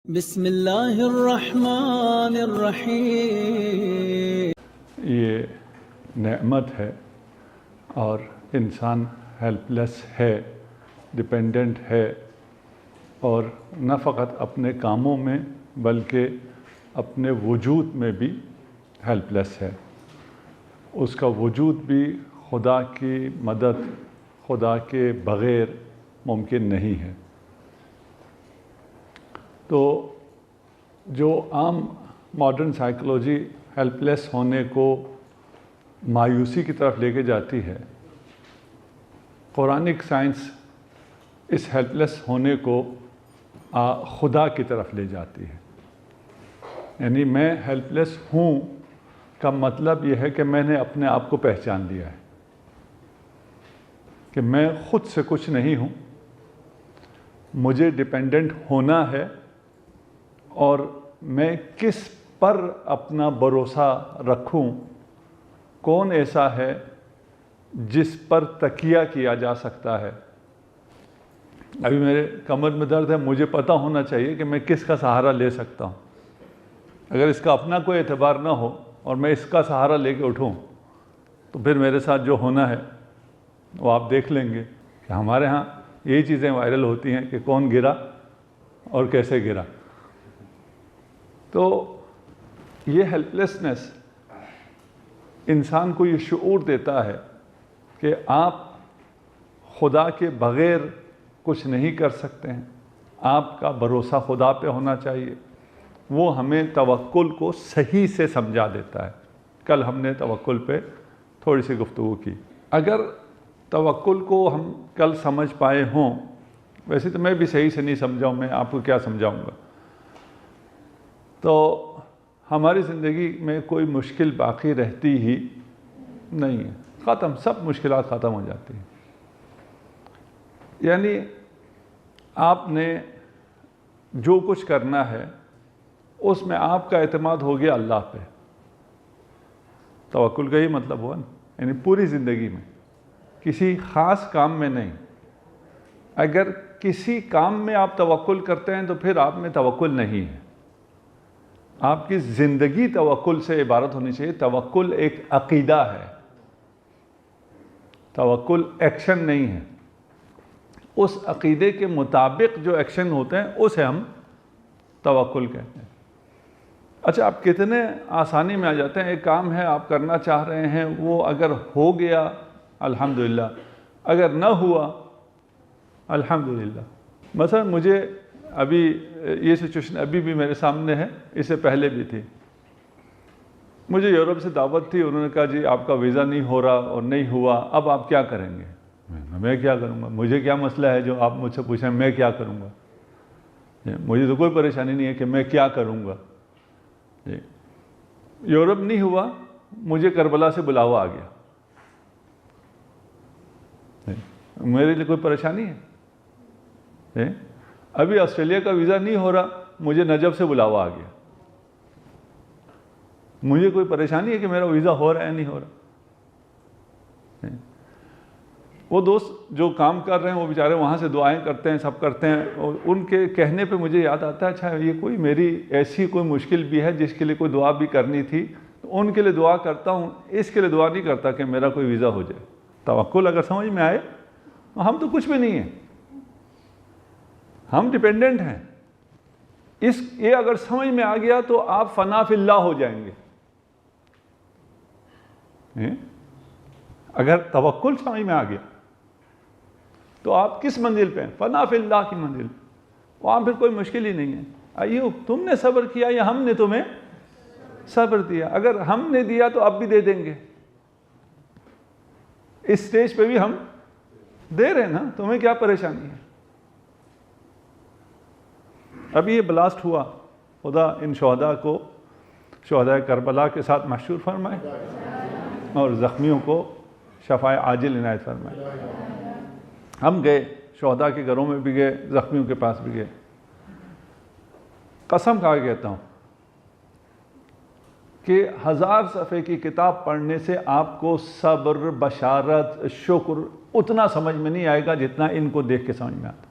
بسم اللہ الرحمن الرحیم۔ یہ نعمت ہے اور انسان ہیلپ لیس ہے، ڈپینڈنٹ ہے، اور نہ فقط اپنے کاموں میں بلکہ اپنے وجود میں بھی ہیلپ لیس ہے۔ اس کا وجود بھی خدا کی مدد، خدا کے بغیر ممکن نہیں ہے۔ تو جو عام ماڈرن سائیکولوجی ہیلپ لیس ہونے کو مایوسی کی طرف لے کے جاتی ہے، قرآنک سائنس اس ہیلپ لیس ہونے کو خدا کی طرف لے جاتی ہے۔ یعنی میں ہیلپ لیس ہوں کا مطلب یہ ہے کہ میں نے اپنے آپ کو پہچان لیا ہے کہ میں خود سے کچھ نہیں ہوں، مجھے ڈیپینڈنٹ ہونا ہے، اور میں کس پر اپنا بھروسہ رکھوں، کون ایسا ہے جس پر تکیہ کیا جا سکتا ہے۔ ابھی میرے کمر میں درد ہے، مجھے پتہ ہونا چاہیے کہ میں کس کا سہارا لے سکتا ہوں۔ اگر اس کا اپنا کوئی اعتبار نہ ہو اور میں اس کا سہارا لے کے اٹھوں تو پھر میرے ساتھ جو ہونا ہے وہ آپ دیکھ لیں گے کہ ہمارے ہاں یہی چیزیں وائرل ہوتی ہیں کہ کون گرا اور کیسے گرا۔ تو یہ ہیلپ لیسنس انسان کو یہ شعور دیتا ہے کہ آپ خدا کے بغیر کچھ نہیں کر سکتے ہیں، آپ کا بھروسہ خدا پہ ہونا چاہیے۔ وہ ہمیں توکل کو صحیح سے سمجھا دیتا ہے۔ کل ہم نے توکل پہ تھوڑی سی گفتگو کی۔ اگر توکل کو ہم کل سمجھ پائے ہوں، ویسے تو میں بھی صحیح سے نہیں سمجھا ہوں، میں آپ کو کیا سمجھاؤں گا، تو ہماری زندگی میں کوئی مشکل باقی رہتی ہی نہیں ہے، ختم، سب مشکلات ختم ہو جاتی ہیں۔ یعنی آپ نے جو کچھ کرنا ہے اس میں آپ کا اعتماد ہو گیا اللہ پہ۔ توکل کا ہی مطلب ہوا نا، یعنی پوری زندگی میں، کسی خاص کام میں نہیں۔ اگر کسی کام میں آپ توکل کرتے ہیں تو پھر آپ میں توکل نہیں ہے۔ آپ کی زندگی توکل سے عبارت ہونی چاہیے۔ توکل ایک عقیدہ ہے، توکل ایکشن نہیں ہے۔ اس عقیدے کے مطابق جو ایکشن ہوتے ہیں اسے ہم توکل کہتے ہیں۔ اچھا، آپ کتنے آسانی میں آ جاتے ہیں، ایک کام ہے آپ کرنا چاہ رہے ہیں، وہ اگر ہو گیا الحمدللہ، اگر نہ ہوا الحمدللہ۔ مثلا مجھے ابھی یہ سچویشن ابھی بھی میرے سامنے ہے، اس سے پہلے بھی تھی۔ مجھے یورپ سے دعوت تھی، انہوں نے کہا جی آپ کا ویزا نہیں ہو رہا اور نہیں ہوا، اب آپ کیا کریں گے؟ میں کیا کروں گا، مجھے کیا مسئلہ ہے جو آپ مجھ سے پوچھیں میں کیا کروں گا؟ مجھے تو کوئی پریشانی نہیں ہے کہ میں کیا کروں گا۔ یورپ نہیں ہوا، مجھے کربلا سے بلاوا آ گیا، میرے لیے کوئی پریشانی ہے؟ ابھی آسٹریلیا کا ویزا نہیں ہو رہا، مجھے نجف سے بلاوا آ گیا، مجھے کوئی پریشانی ہے کہ میرا ویزا ہو رہا ہے نہیں ہو رہا؟ وہ دوست جو کام کر رہے ہیں وہ بیچارے وہاں سے دعائیں کرتے ہیں، سب کرتے ہیں، اور ان کے کہنے پہ مجھے یاد آتا ہے اچھا یہ کوئی میری ایسی کوئی مشکل بھی ہے جس کے لیے کوئی دعا بھی کرنی تھی، تو ان کے لیے دعا کرتا ہوں، اس کے لیے دعا نہیں کرتا کہ میرا کوئی ویزا ہو جائے۔ توکل اگر سمجھ میں آئے، ہم تو کچھ بھی نہیں ہیں، ہم ڈیپینڈنٹ ہیں۔ یہ اگر سمجھ میں آ گیا تو آپ فنا فی اللہ ہو جائیں گے۔ اگر توکل سمجھ میں آ گیا تو آپ کس منزل پہ ہیں؟ فنا فی اللہ کی منزل، وہاں پھر کوئی مشکل ہی نہیں ہے۔ ایوب تم نے صبر کیا یا ہم نے تمہیں صبر دیا؟ اگر ہم نے دیا تو اب بھی دے دیں گے، اس سٹیج پہ بھی ہم دے رہے ہیں نا، تمہیں کیا پریشانی ہے؟ ابھی یہ بلاسٹ ہوا، خدا ان شہداء کو، شہداء کربلا کے ساتھ محشور فرمائے اور زخمیوں کو شفاء عاجل عنایت فرمائے۔ ہم گئے، شہداء کے گھروں میں بھی گئے، زخمیوں کے پاس بھی گئے۔ قسم کھا کے کہتا ہوں کہ 1000 صفحے کی کتاب پڑھنے سے آپ کو صبر، بشارت، شکر اتنا سمجھ میں نہیں آئے گا جتنا ان کو دیکھ کے سمجھ میں آتا۔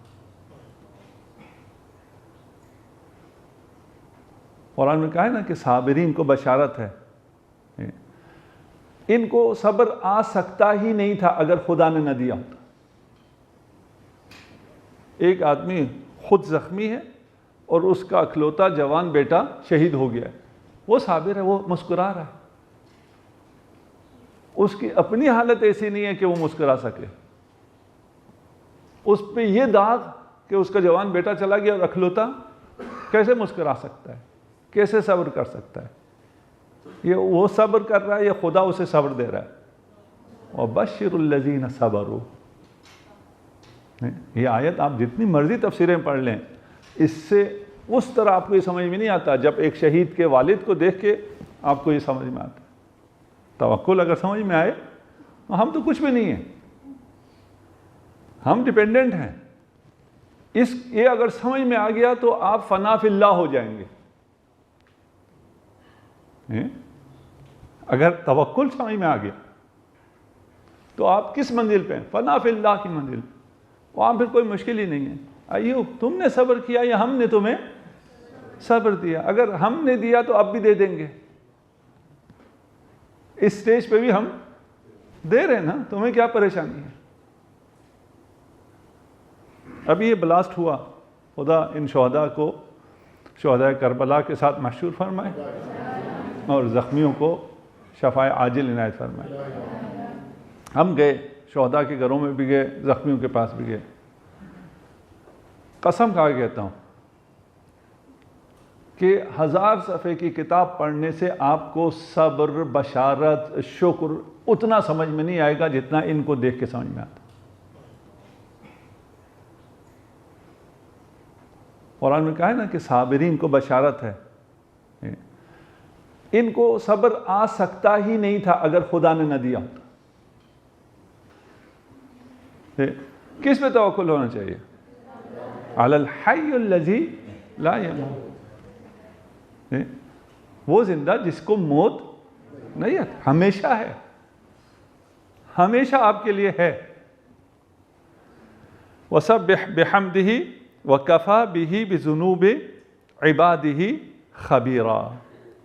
قرآن میں کہا ہے نا کہ صابرین کو بشارت ہے، ان کو صبر آ سکتا ہی نہیں تھا اگر خدا نے نہ دیا ہوتا۔ ایک آدمی خود زخمی ہے اور اس کا اکلوتا جوان بیٹا شہید ہو گیا ہے، وہ صابر ہے، وہ مسکرا رہا ہے، اس کی اپنی حالت ایسی نہیں ہے کہ وہ مسکرا سکے، اس پہ یہ داغ کہ اس کا جوان بیٹا چلا گیا اور اکلوتا، کیسے مسکرا سکتا ہے، کیسے صبر کر سکتا ہے؟ یہ وہ صبر کر رہا ہے یا خدا اسے صبر دے رہا ہے؟ وَبَشِّرُ الَّذِينَ صَبَرُوا، یہ آیت آپ جتنی مرضی تفسیریں پڑھ لیں، اس سے اس طرح آپ کو یہ سمجھ میں نہیں آتا جب ایک شہید کے والد کو دیکھ کے آپ کو یہ سمجھ میں آتا ہے۔ توکل اگر سمجھ میں آئے تو ہم تو کچھ بھی نہیں ہیں، ہم ڈیپینڈنٹ ہیں، یہ اگر سمجھ میں آ گیا تو آپ فنا فی اللہ ہو جائیں گے۔ اگر توکل سمجھ میں آ گیا تو آپ کس منزل پہ ہیں؟ فنا فی اللہ کی منزل، وہاں پھر کوئی مشکل ہی نہیں ہے۔ ایوب تم نے صبر کیا یا ہم نے تمہیں صبر دیا؟ اگر ہم نے دیا تو اب بھی دے دیں گے، اس سٹیج پہ بھی ہم دے رہے ہیں نا، تمہیں کیا پریشانی ہے؟ ابھی یہ بلاسٹ ہوا، خدا ان شہداء کو، شہداء کربلا کے ساتھ محشور فرمائے اور زخمیوں کو شفاء عاجل عنایت فرمائے۔ ہم گئے، شہداء کے گھروں میں بھی گئے، زخمیوں کے پاس بھی گئے۔ قسم کھا کے کہتا ہوں کہ 1000 صفحے کی کتاب پڑھنے سے آپ کو صبر، بشارت، شکر اتنا سمجھ میں نہیں آئے گا جتنا ان کو دیکھ کے سمجھ میں آتا۔ قرآن میں کہا ہے نا کہ صابرین کو بشارت ہے، ان کو صبر آ سکتا ہی نہیں تھا اگر خدا نے نہ دیا ہوتا۔ کس پہ توکل ہونا چاہیے؟ علی الحی الذی لا یموت، وہ زندہ جس کو موت نہیں آتی، ہمیشہ ہے، ہمیشہ آپ کے لیے ہے۔ وَسَبِّحْ بِحَمْدِهِ وَكَفَى بِهِ بِذُنُوبِ عِبَادِهِ خَبِيرًا۔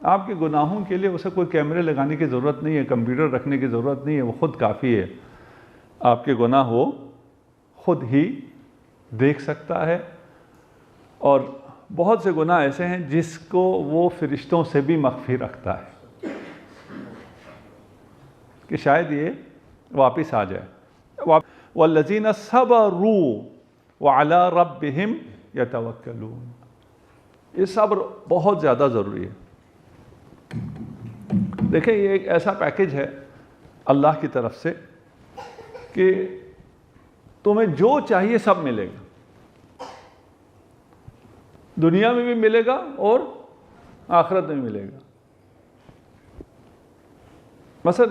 آپ کے گناہوں کے لیے اسے کوئی کیمرے لگانے کی ضرورت نہیں ہے، کمپیوٹر رکھنے کی ضرورت نہیں ہے، وہ خود کافی ہے۔ آپ کے گناہ وہ خود ہی دیکھ سکتا ہے، اور بہت سے گناہ ایسے ہیں جس کو وہ فرشتوں سے بھی مخفی رکھتا ہے کہ شاید یہ واپس آ جائے۔ وَالَّذِينَ صَبَرُوا وَعَلَىٰ رَبِّهِمْ يَتَوَكَّلُونَ، یہ صبر بہت زیادہ ضروری ہے۔ دیکھیں یہ ایک ایسا پیکج ہے اللہ کی طرف سے کہ تمہیں جو چاہیے سب ملے گا، دنیا میں بھی ملے گا اور آخرت میں بھی ملے گا۔ مثلا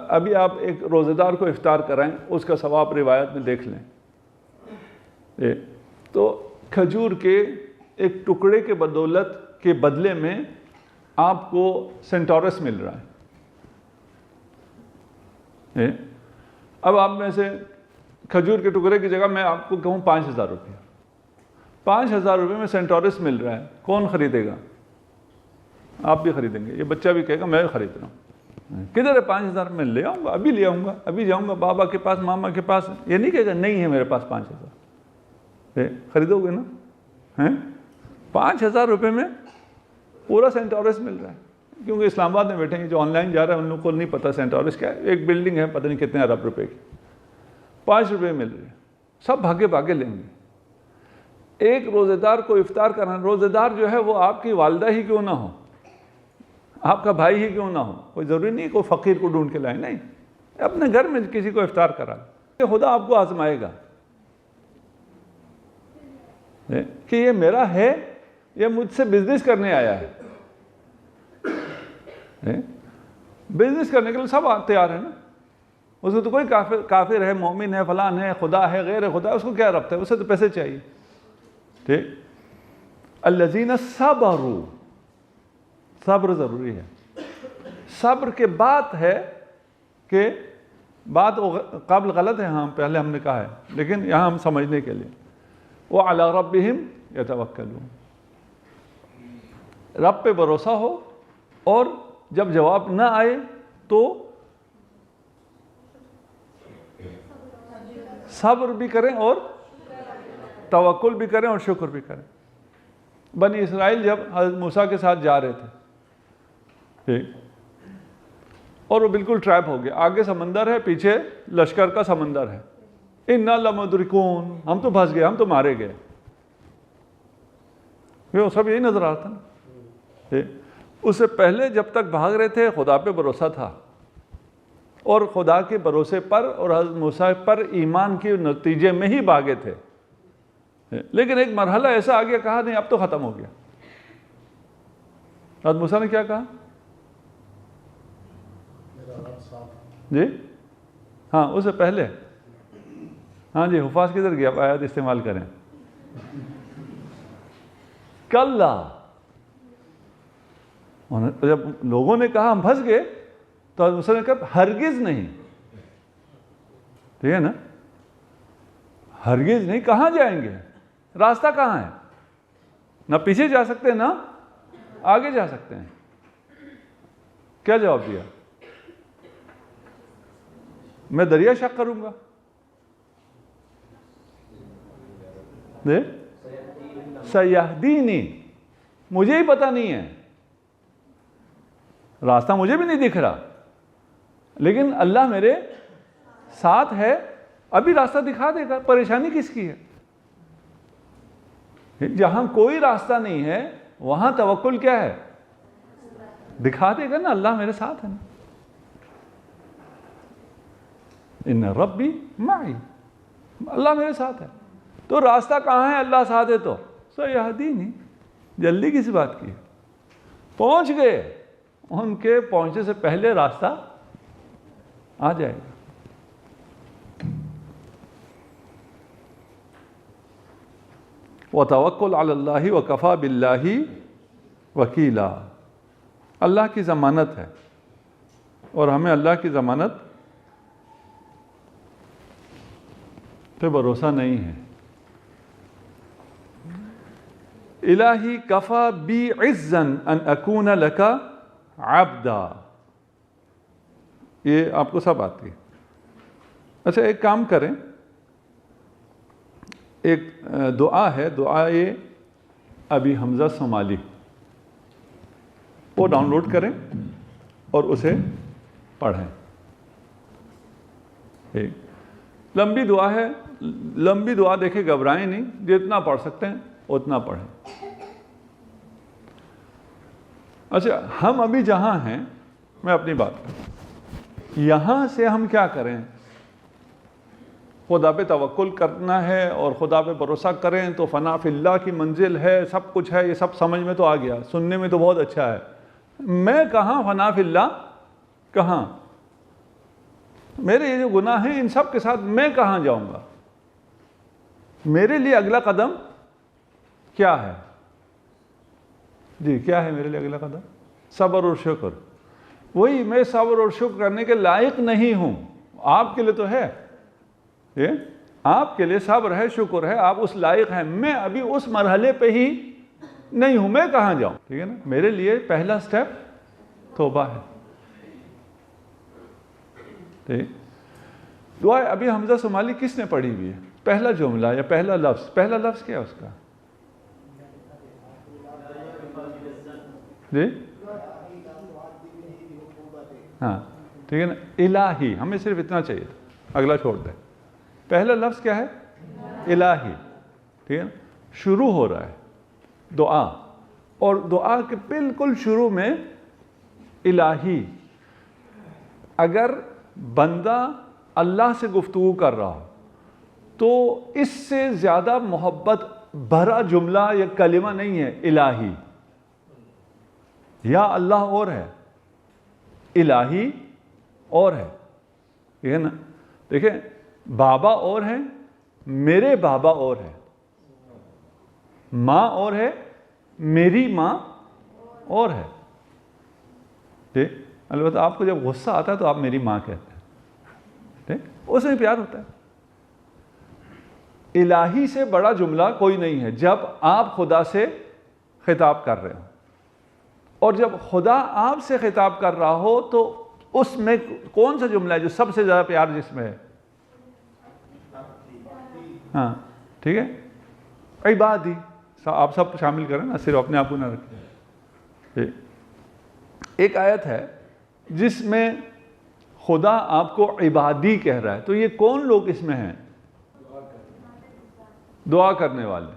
ابھی آپ ایک روزہ دار کو افطار کرائیں، اس کا ثواب روایت میں دیکھ لیں، تو کھجور کے ایک ٹکڑے کے بدولت کے بدلے میں آپ کو سینٹورس مل رہا ہے۔ اب آپ میں سے کھجور کے ٹکڑے کی جگہ میں آپ کو کہوں 5000 روپیہ، 5000 روپے میں سینٹورس مل رہا ہے، کون خریدے گا؟ آپ بھی خریدیں گے، یہ بچہ بھی کہے گا میں خرید رہا ہوں۔ کدھر ہے 5000؟ میں لے آؤں گا، ابھی لے آؤں گا، ابھی جاؤں گا بابا کے پاس، ماما کے پاس۔ یہ نہیں کہے گا نہیں ہے میرے پاس 5000، خریدو گے نا؟ 5000 روپے میں پورا سینٹورس مل رہا ہے، کیونکہ اسلام آباد میں بیٹھے ہیں، جو آن لائن جا رہے ہیں ان لوگوں کو نہیں پتا سینٹورس کیا ہے، ایک بلڈنگ ہے پتہ نہیں کتنے ارب روپے کی، 5 روپے مل رہے ہیں، سب بھاگے بھاگے لیں گے۔ ایک روزے دار کو افطار کرنا، روزے دار جو ہے وہ آپ کی والدہ ہی کیوں نہ ہو، آپ کا بھائی ہی کیوں نہ ہو، کوئی ضروری نہیں کوئی فقیر کو ڈھونڈ کے لائے، نہیں، اپنے گھر میں کسی کو افطار کرا، خدا آپ کو آزمائے گا کہ یہ میرا ہے، یہ مجھ سے بزنس کرنے آیا ہے۔ بزنس کرنے کے لیے سب تیار ہے نا، اس کو تو کوئی کافر ہے، مومن ہے، فلان ہے، خدا ہے، غیر خدا، اس کو کیا ربط ہے، اسے تو پیسے چاہیے۔ ٹھیک، الذین صبروا، صبر ضروری ہے۔ صبر کے بعد ہے کہ بات قبل غلط ہے، ہاں پہلے ہم نے کہا ہے، لیکن یہاں ہم سمجھنے کے لیے وَعَلَىٰ رَبِّهِمْ يَتَوَكَّلُونَ، رب پہ بھروسہ ہو، اور جب جواب نہ آئے تو صبر بھی کریں اور توکل بھی کریں اور شکر بھی کریں۔ بنی اسرائیل جب حضرت موسیٰ کے ساتھ جا رہے تھے اور وہ بالکل ٹریپ ہو گیا، آگے سمندر ہے، پیچھے لشکر کا سمندر ہے، اِنَّا لَمُدْرِكُونَ، ہم تو پھنس گئے، ہم تو مارے گئے، وہ سب یہی نظر آتا نا۔ اس سے پہلے جب تک بھاگ رہے تھے خدا پہ بھروسہ تھا، اور خدا کے بھروسے پر اور حضرت موسیٰ پر ایمان کے نتیجے میں ہی بھاگے تھے، لیکن ایک مرحلہ ایسا آ گیا، کہا نہیں اب تو ختم ہو گیا۔ حضرت موسیٰ نے کیا کہا؟ جی ہاں، اس سے پہلے، ہاں جی، حفاظ کدھر گیا؟ آیات استعمال کریں۔ کلا، جب لوگوں نے کہا ہم پھنس گئے تو حضرت موسیٰ نے کہا ہرگز نہیں، ٹھیک ہے نا، ہرگز نہیں، کہاں جائیں گے؟ راستہ کہاں ہے؟ نہ پیچھے جا سکتے نہ آگے جا سکتے ہیں۔ کیا جواب دیا؟ میں دریا شق کروں گا، سیہدینی، مجھے ہی پتہ نہیں ہے، راستہ مجھے بھی نہیں دکھ رہا، لیکن اللہ میرے ساتھ ہے، ابھی راستہ دکھا دے گا، پریشانی کس کی ہے؟ جہاں کوئی راستہ نہیں ہے وہاں توکل کیا ہے؟ دکھا دے گا نا، اللہ میرے ساتھ ہے نا۔ ان ربی معی، اللہ میرے ساتھ ہے، تو راستہ کہاں ہے؟ اللہ ساتھ ہے تو سیہدینی، جلدی کس بات کی؟ پہنچ گئے، ان کے پہنچنے سے پہلے راستہ آ جائے گا۔ وَتَوَكُّلْ عَلَى اللَّهِ وَكَفَى بِاللَّهِ وَكِيلًا، اللہ کی ضمانت ہے، اور ہمیں اللہ کی ضمانت پہ بھروسہ نہیں ہے۔ الہی کفا بی عزن ان اکون لکا عبدا، یہ آپ کو سب آتی ہے۔ اچھا ایک کام کریں، ایک دعا ہے، دعائے ابی حمزہ صومالی، وہ ڈاؤن لوڈ کریں اور اسے پڑھیں۔ ایک لمبی دعا ہے، لمبی دعا دیکھیں گھبرائیں نہیں، جتنا پڑھ سکتے ہیں اتنا پڑھیں۔ اچھا ہم ابھی جہاں ہیں، میں اپنی بات کروں، یہاں سے ہم کیا کریں؟ خدا پہ توکل کرنا ہے اور خدا پہ بھروسہ کریں تو فنا فی اللہ کی منزل ہے، سب کچھ ہے، یہ سب سمجھ میں تو آ گیا، سننے میں تو بہت اچھا ہے۔ میں کہاں فنا فی اللہ؟ کہاں؟ میرے یہ جو گناہ ہیں ان سب کے ساتھ میں کہاں جاؤں گا؟ میرے لیے اگلا قدم کیا ہے؟ جی کیا ہے میرے لیے اگلا قدم؟ صبر اور شکر۔ وہی، میں صبر اور شکر کرنے کے لائق نہیں ہوں، آپ کے لیے تو ہے، یہ آپ کے لیے صبر ہے، شکر ہے، آپ اس لائق ہیں، میں ابھی اس مرحلے پہ ہی نہیں ہوں، میں کہاں جاؤں؟ ٹھیک ہے نا، میرے لیے پہلا سٹیپ توبہ ہے۔ ٹھیک، دعا ابی حمزہ صومالی کس نے پڑھی ہوئی ہے؟ پہلا جملہ یا پہلا لفظ کیا ہے اس کا؟ جی ہاں ٹھیک ہے نا، الہی، ہمیں صرف اتنا چاہیے تھا، اگلا چھوڑ دیں۔ پہلا لفظ کیا ہے؟ الہی، ٹھیک ہے نا، شروع ہو رہا ہے دعا، اور دعا کے بالکل شروع میں الہی۔ اگر بندہ اللہ سے گفتگو کر رہا ہو تو اس سے زیادہ محبت بھرا جملہ یا کلمہ نہیں ہے الہی۔ یا اللہ اور ہے، الہی اور ہے، ٹھیک ہے نا۔ دیکھیں بابا اور ہیں، میرے بابا اور ہے، ماں اور ہے، میری ماں اور ہے، ٹھیک۔ البتہ آپ کو جب غصہ آتا ہے تو آپ میری ماں کہتے ہیں، ٹھیک، اس میں پیار ہوتا ہے۔ الہی سے بڑا جملہ کوئی نہیں ہے جب آپ خدا سے خطاب کر رہے ہو۔ اور جب خدا آپ سے خطاب کر رہا ہو تو اس میں کون سا جملہ ہے جو سب سے زیادہ پیار جس میں ہے؟ ہاں ٹھیک ہے، عبادی، آپ سب شامل کریں نا، صرف اپنے آپ کو نہ رکھیں۔ ایک آیت ہے جس میں خدا آپ کو عبادی کہہ رہا ہے، تو یہ کون لوگ اس میں ہیں؟ دعا کرنے والے،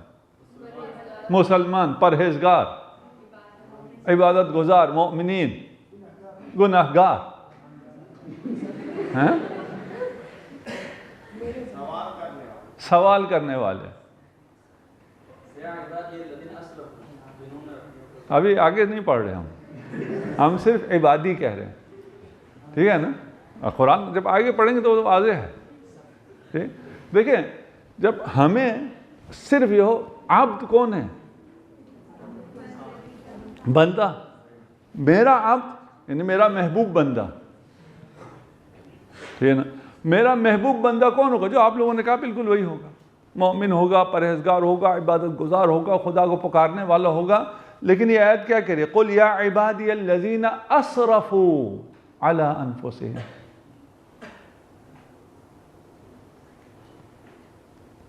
مسلمان، پرہیزگار، عبادت گزار، مومنین، گناہگار، ہیں؟ سوال کرنے والے۔ ابھی آگے نہیں پڑھ رہے ہم صرف عبادی کہہ رہے ہیں، ٹھیک ہے نا؟ قرآن جب آگے پڑھیں گے تو وہ واضح ہے، ٹھیک؟ دیکھیں جب ہمیں صرف یہ ہو، عبد کون ہے؟ بندہ، میرا عبد یعنی میرا محبوب بندہ، ٹھیک ہے نا؟ میرا محبوب بندہ کون ہوگا؟ جو آپ لوگوں نے کہا بالکل وہی ہوگا، مومن ہوگا، پرہیزگار ہوگا، عبادت گزار ہوگا، خدا کو پکارنے والا ہوگا۔ لیکن یہ آیت کیا کہہ رہی ہے؟ قُلْ يَا عِبَادِيَ الَّذِينَ أَسْرَفُوا عَلَىٰ أَنفُسِهِمْ،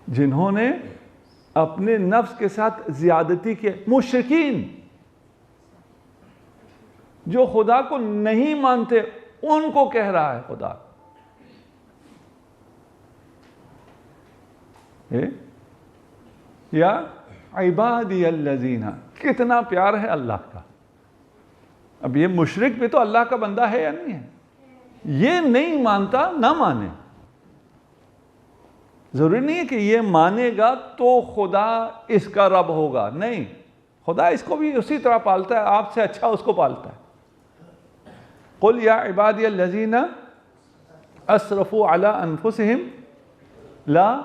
جنہوں نے اپنے نفس کے ساتھ زیادتی کی، مشرکین جو خدا کو نہیں مانتے ان کو کہہ رہا ہے خدا۔ یا عبادی الذین، کتنا پیار ہے اللہ کا۔ اب یہ مشرک بھی تو اللہ کا بندہ ہے یا نہیں ہے؟ یہ نہیں مانتا، نہ مانے، ضروری نہیں ہے کہ یہ مانے گا تو خدا اس کا رب ہوگا، نہیں، خدا اس کو بھی اسی طرح پالتا ہے، آپ سے اچھا اس کو پالتا ہے۔ قُلْ يَا عِبَادِيَ الَّذِينَ أَسْرَفُوا عَلَىٰ أَنفُسِهِمْ لَا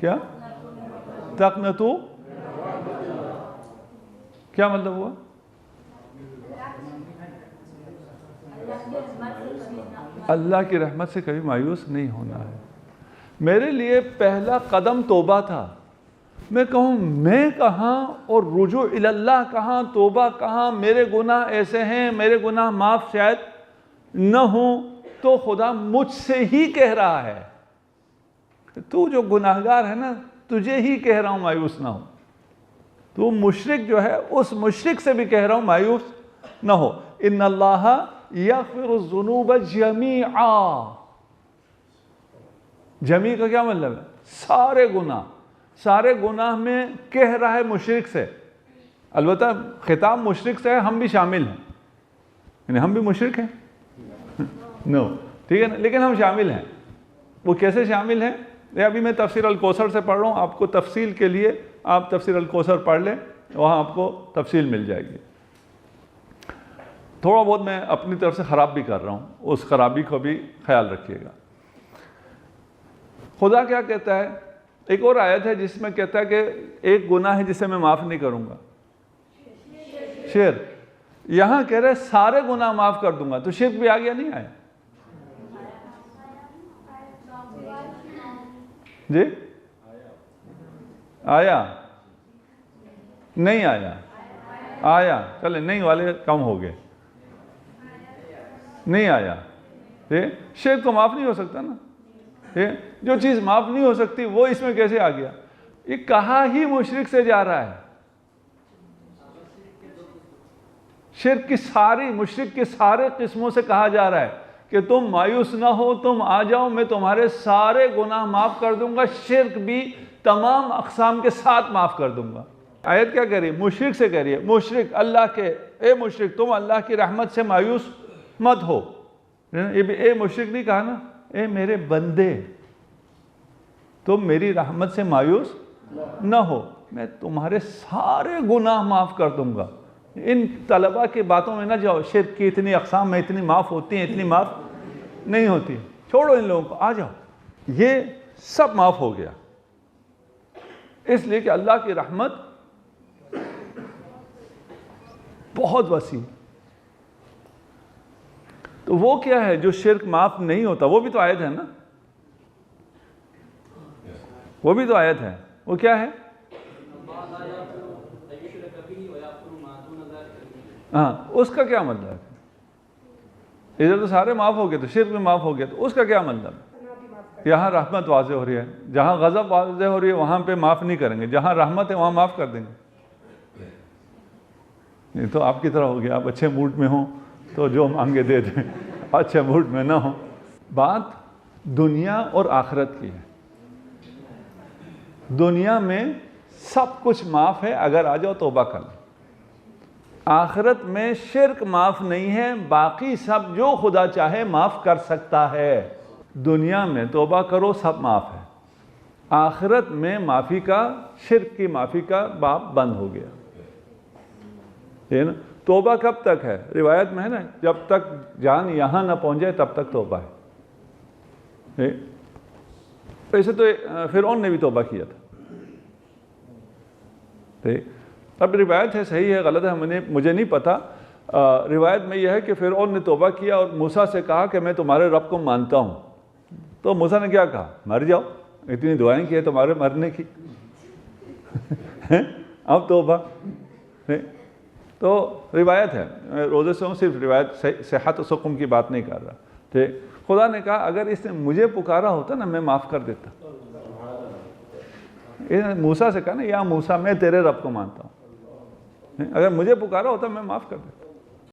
کیا تقنطوا، کیا مطلب ہوا؟ اللہ کی رحمت سے کبھی مایوس نہیں ہونا ہے۔ میرے لیے پہلا قدم توبہ تھا، میں کہوں میں کہاں اور رجوع اللہ کہاں، توبہ کہاں، میرے گناہ ایسے ہیں، میرے گناہ معاف شاید نہ ہوں، تو خدا مجھ سے ہی کہہ رہا ہے تو جو گناہگار ہے نا، تجھے ہی کہہ رہا ہوں مایوس نہ ہو۔ تو مشرک جو ہے اس مشرک سے بھی کہہ رہا ہوں مایوس نہ ہو۔ ان اللہ یغفر الذنوب جمیعا، جمیع کا کیا مطلب ہے؟ سارے گناہ، سارے گناہ میں کہہ رہا ہے مشرک سے، البتہ خطاب مشرک سے ہے، ہم بھی شامل ہیں، یعنی ہم بھی مشرک ہیں نو، ٹھیک ہے نا، لیکن ہم شامل ہیں۔ وہ کیسے شامل ہیں؟ ابھی میں تفسیر الکوثر سے پڑھ رہا ہوں، آپ کو تفصیل کے لیے آپ تفسیر الکوثر پڑھ لیں، وہاں آپ کو تفصیل مل جائے گی۔ تھوڑا بہت میں اپنی طرف سے خراب بھی کر رہا ہوں، اس خرابی کو بھی خیال رکھیے گا۔ خدا کیا کہتا ہے؟ ایک اور آیت ہے جس میں کہتا ہے کہ ایک گناہ ہے جسے میں معاف نہیں کروں گا، شرک۔ یہاں کہہ رہے سارے گناہ معاف کر دوں گا، تو شرک بھی آ گیا نہیں آیا؟ جی آیا نہیں آیا؟ آیا، چلے نہیں والے کم ہو گئے، نہیں آیا۔ شرک تو معاف نہیں ہو سکتا نا، جو چیز معاف نہیں ہو سکتی وہ اس میں کیسے آ گیا؟ یہ کہا ہی مشرک سے جا رہا ہے، شرک کی ساری، مشرک کے سارے قسموں سے کہا جا رہا ہے کہ تم مایوس نہ ہو، تم آ جاؤ، میں تمہارے سارے گناہ معاف کر دوں گا، شرک بھی تمام اقسام کے ساتھ معاف کر دوں گا۔ آیت کیا کہہ رہی ہے؟ مشرک سے کہہ رہی ہے، مشرک اللہ کے، اے مشرک تم اللہ کی رحمت سے مایوس مت ہو۔ یہ بھی اے مشرک نہیں کہا نا، اے میرے بندے تم میری رحمت سے مایوس نہ ہو، میں تمہارے سارے گناہ معاف کر دوں گا۔ ان طلباء کی باتوں میں نہ جاؤ، شرک کی اتنی اقسام میں اتنی معاف ہوتی ہیں، اتنی معاف نہیں ہوتی، چھوڑو ان لوگوں کو، آ جاؤ، یہ سب معاف ہو گیا، اس لیے کہ اللہ کی رحمت بہت وسیع۔ تو وہ کیا ہے جو شرک معاف نہیں ہوتا؟ وہ بھی تو آیت ہے نا، وہ بھی تو آیت ہے، وہ کیا ہے؟ ہاں اس کا کیا مطلب ہے؟ ادھر تو سارے معاف ہو گئے تو شرک بھی معاف ہو گیا، تو اس کا کیا مطلب ہے؟ یہاں رحمت واضح ہو رہی ہے، جہاں غضب واضح ہو رہی ہے وہاں پہ معاف نہیں کریں گے، جہاں رحمت ہے وہاں معاف کر دیں گے۔ یہ تو آپ کی طرح ہو گیا، آپ اچھے موڈ میں ہوں تو جو مانگے دے دیں، اچھے موڈ میں نہ ہوں۔ بات دنیا اور آخرت کی ہے۔ دنیا میں سب کچھ معاف ہے اگر آ جاؤ توبہ کر لو، آخرت میں شرک معاف نہیں ہے، باقی سب جو خدا چاہے معاف کر سکتا ہے۔ دنیا میں توبہ کرو سب معاف ہے، آخرت میں معافی کا، شرک کی معافی کا باب بند ہو گیا۔ یہ نا توبہ کب تک ہے؟ روایت میں ہے نا جب تک جان یہاں نہ پہنچ جائے تب تک توبہ ہے۔ ایسے تو فرعون نے بھی توبہ کیا تھا۔ اب روایت ہے، صحیح ہے غلط ہے مجھے نہیں پتا، روایت میں یہ ہے کہ فرعون نے توبہ کیا اور موسیٰ سے کہا کہ میں تمہارے رب کو مانتا ہوں، تو موسیٰ نے کیا کہا؟ مر جاؤ، اتنی دعائیں کی ہے تمہارے مرنے کی، اب توبہ۔ تو روایت ہے، میں روزے سے ہوں، صرف روایت صحت و سقم کی بات نہیں کر رہا۔ خدا نے کہا اگر اس نے مجھے پکارا ہوتا نا میں معاف کر دیتا۔ موسیٰ سے کہا نا یا موسیٰ میں تیرے رب کو مانتا ہوں، اگر مجھے پکارا ہوتا میں معاف کر دیتا۔